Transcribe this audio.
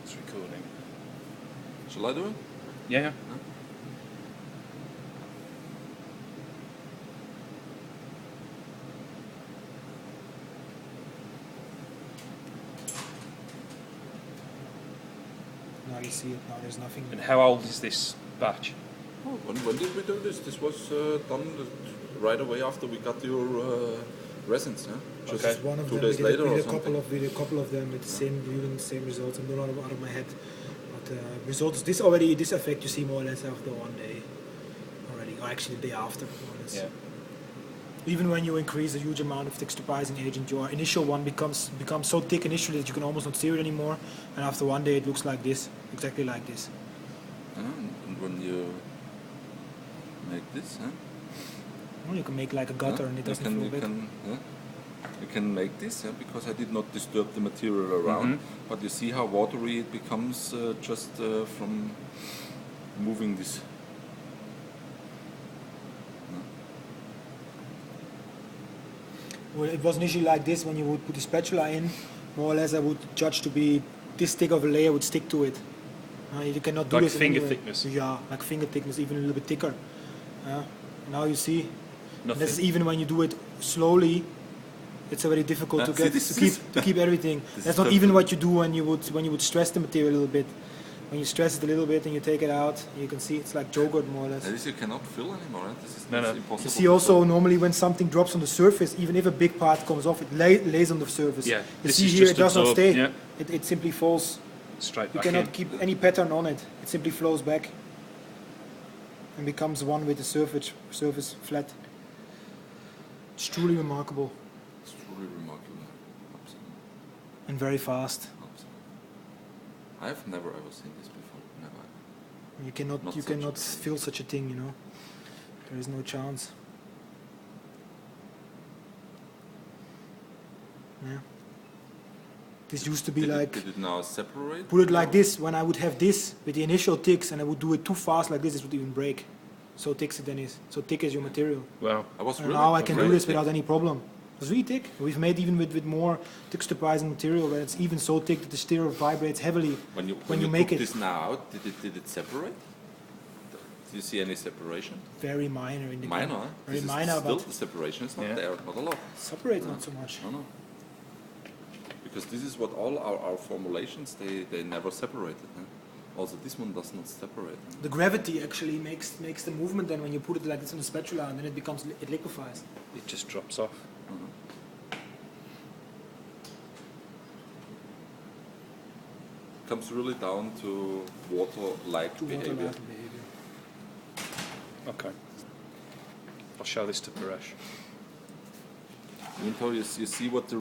It's recording. Shall I do it? Yeah. Yeah. Now you see it, now there's nothing. And how old is this batch? Oh, when did we do this? This was done right away after we got your resins, huh? Just Okay. One of 2 them, days later or we something. did a couple of them with the same viewing, the same results. I'm not out of my head. But results, this effect you see more or less after 1 day already, or actually the day after, more or less. Yeah. Even when you increase a huge amount of texturizing agent, your initial one becomes so thick initially that you can almost not see it anymore. And after 1 day, it looks like this, exactly like this. And when you make this, huh? Well, you can make like a gutter, and it doesn't feel bad. You can make this, because I did not disturb the material around. But you see how watery it becomes just from moving this. Well, it was initially like this when you would put the spatula in. More or less, I would judge to be this thick of a layer would stick to it. You cannot do Like this finger anyway. thickness? Yeah, like finger thickness, even a little bit thicker. Now you see, Nothing. this is even when you do it slowly, it's very difficult to get to keep everything. That's not even what you do when you would stress the material a little bit. When you stress it a little bit and you take it out, you can see it's like yogurt more or less. This you cannot fill anymore, right? This is No. impossible. You see also normally when something drops on the surface, even if a big part comes off, it lays on the surface. Yeah. You This see is here just it does not absorbed, stay. yeah. It simply falls. Straight You back cannot in. keep any pattern on it. It simply flows back and becomes one with the surface flat. It's truly remarkable It's truly remarkable. Absolutely. and very fast. Absolutely. I've never ever seen this before. Never. You cannot Not you such a cannot thing. feel such a thing, you know. There is no chance. Yeah. This used to be like, Did it now separate? put it like this, when I would have this with the initial thix and I would do it too fast like this, it would even break. So thick it then is. So thick is your material. Wow. I was And really now I can do really this thick. without any problem. It's really thick. We've made even with more texturizing material where it's even so thick that the stirrer vibrates heavily When you make took it. this now out, did it separate? Do you see any separation? Very minor in the Minor, huh? Very This is minor, still but the separation is not Yeah. there, not a lot. separate not so much. No. Because this is what all our formulations, they never separated. Huh? Also this one does not separate. Huh? The gravity actually makes the movement then when you put it like this on the spatula and then it becomes it liquefies. It just drops off. Comes really down to water-like To behavior. water-like behavior. Okay. I'll show this to Paresh. You see what the